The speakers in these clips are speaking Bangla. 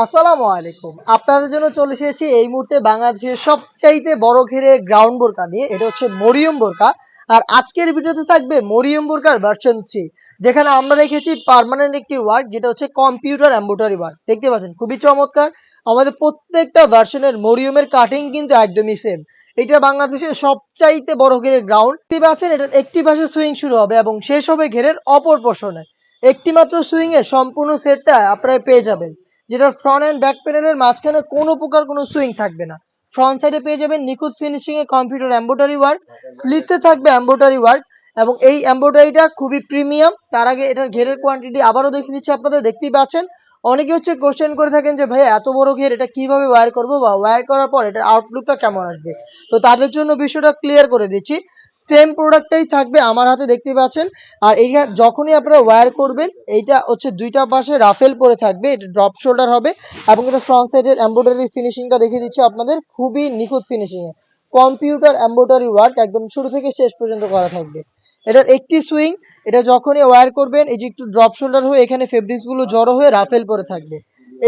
আসসালামু আলাইকুম। আপনাদের জন্য চলে এসেছি এই মুহূর্তে বাংলাদেশের সবচাইতে বড় ঘেরের গ্রাউন্ড বোরকা নিয়ে। এটা হচ্ছে মরিয়ম বোরকা। আর আজকের ভিডিওতে থাকবে মরিয়ম বোরকার ভার্সন 3, যেখানে আমরা রেখেছি পার্মানেন্ট একটি ওয়ার্ক, যেটা হচ্ছে কম্পিউটার এমব্রয়ডারি ওয়ার্ক। দেখতে পাচ্ছেন খুবই চমৎকার। আমাদের প্রত্যেকটা ভার্সনের মরিয়মের কাটিং কিন্তু একদমই সেম। এটা বাংলাদেশের সবচাইতে বড় ঘেরের গ্রাউন্ড। দেখতে পাচ্ছেন এটার একটি পাশে সুইং শুরু হবে এবং শেষ হবে ঘেরের অপর পোর্শনে। একটি মাত্র সুইং এর সম্পূর্ণ সেটটা আপনারা পেয়ে যাবেন, যেটা ফ্রন্ট এন্ড ব্যাক প্যানেলের মাঝখানে কোনো প্রকার কোনো সুইং থাকবে না। ফ্রন্ট সাইডে পেয়ে যাবেন নিখুঁত finishing a computer embroidery work, স্লিপসে থাকবে এমব্রয়ডারি ওয়ার্ক এবং এই এমব্রয়ডারিটা খুবই প্রিমিয়াম। তার আগে এটার ঘেরের কোয়ান্টিটি আবারও দেখে দিচ্ছি, আপনাদের দেখতেই পাচ্ছেন। অনেকে হচ্ছে কোশ্চেন করে থাকেন যে ভাই এত বড় ঘের এটা কিভাবে ওয়্যার করবো বা ওয়্যার করার পর এটার আউটলুকটা কেমন আসবে। তো তাদের জন্য বিষয়টা ক্লিয়ার করে দিচ্ছি। সেম প্রোডাক্টটাই থাকবে আমার হাতে, দেখতে পাচ্ছেন। আর এই যখনই আপনারা ওয়্যার করবেন, এইটা হচ্ছে দুইটা পাশে রাফেল করে থাকবে, এটা ড্রপ শোল্ডার হবে এবং এটা ফ্রন্ট সাইডের এমব্রয়ডারি ফিনিশিংটা দেখিয়ে দিচ্ছি আপনাদের, খুবই নিখুঁত finishing a computer embroidery work একদম শুরু থেকে শেষ পর্যন্ত করা থাকবে। এটার একটি সুইং, এটা যখনই ওয়্যার করবেন এই যে একটু ড্রপ শোল্ডার হয়ে এখানে ফেব্রিক্স গুলো জড়ো হয়ে রাফেল করে থাকবে।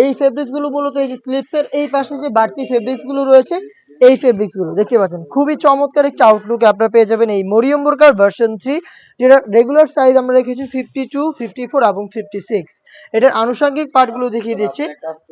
এই ফেব্রিক্স গুলো মূলত এই যে স্লিপসের এই পাশে যে বাড়তি ফেব্রিক্স গুলো রয়েছে, এই ফেব্রিক্স গুলো দেখতে পাচ্ছেন খুবই চমৎকার একটা আউটলুক আপনারা পেয়ে যাবেন এই মরিয়ম বোরকার ভার্সন 3, যেটা রেগুলার সাইজ আমরা রেখেছি 52, 54 এবং 56। এটার আনুষঙ্গিক পার্টগুলো দেখিয়ে দিচ্ছি।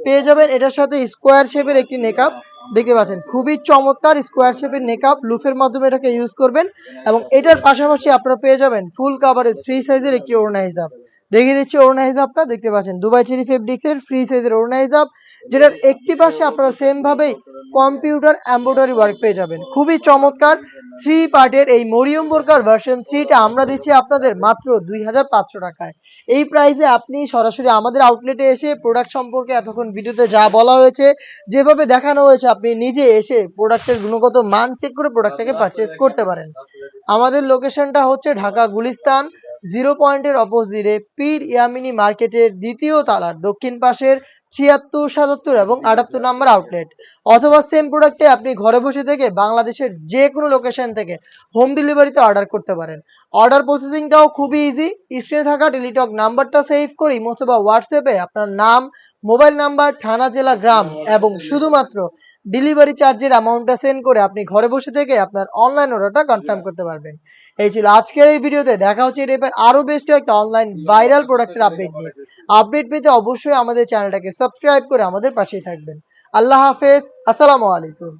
পেয়ে যাবেন এটার সাথে স্কোয়ার শেপের একটি নেকআপ, দেখতে পাচ্ছেন খুবই চমৎকার স্কোয়ার শেপের নেকআপ, লুফের মাধ্যমে এটাকে ইউজ করবেন এবং এটার পাশাপাশি আপনারা পেয়ে যাবেন ফুল কাভারেজ ফ্রি সাইজের একটি ওড়না হিজাব। দেখিয়ে দিচ্ছি ওড়না হিজাবটা, দেখতে পাচ্ছেন দুবাই চেরি ফেব্রিক্সের ফ্রি সাইজের ওড়না হিজাব, যেটার একটি পাশে আপনারা সেম ভাবেই কম্পিউটার এমব্রয়ডারি ওয়ার্ক পেয়ে যাবেন। খুবই চমৎকার 3 পার্টের এই মরিয়ম বোরকার ভার্সন 3টা আমরা দিচ্ছি আপনাদের মাত্র 2500 টাকায়। এই প্রাইসে আপনি সরাসরি আমাদের আউটলেটে এসে প্রোডাক্ট সম্পর্কে এতক্ষণ ভিডিওতে যা বলা হয়েছে, যেভাবে দেখানো হয়েছে, আপনি নিজে এসে প্রোডাক্টের গুণগত মান চেক করে প্রোডাক্টটাকে পারচেজ করতে পারেন। আমাদের লোকেশনটা হচ্ছে ঢাকা গুলিস্তান 0 পয়েন্টের অপোজিটে পীর ইয়ামিনী মার্কেটের দ্বিতীয় তালার দক্ষিণ পাশের 76, 77 এবং 78 নাম্বার আউটলেট। অথবা সেম প্রোডাক্টে আপনি ঘরে বসে থেকে বাংলাদেশের যে কোনো লোকেশন থেকে হোম ডেলিভারিতে অর্ডার করতে পারেন। অর্ডার প্রসেসিংটাও খুবই ইজি। স্ক্রিনে থাকা টেলিটক নাম্বারটা সেভ করে ইমো অথবা হোয়াটসঅ্যাপে আপনার নাম, মোবাইল নাম্বার, থানা, জেলা, গ্রাম এবং শুধুমাত্র ডেলিভারি চার্জের অ্যামাউন্টটা সেন্ড করে আপনি ঘরে বসে থেকে আপনার অনলাইন অর্ডারটা কনফার্ম করতে পারবেন। এই ছিল আজকের এই ভিডিওতে। দেখা হচ্ছে এই টাইপের আরো বেশ কয়েকটা অনলাইন ভাইরাল প্রোডাক্টের আপডেট নিয়ে। আপডেট পেতে অবশ্যই আমাদের চ্যানেলটাকে সাবস্ক্রাইব করে আমাদের পাশেই থাকবেন। আল্লাহ হাফেজ, আসসালামু আলাইকুম।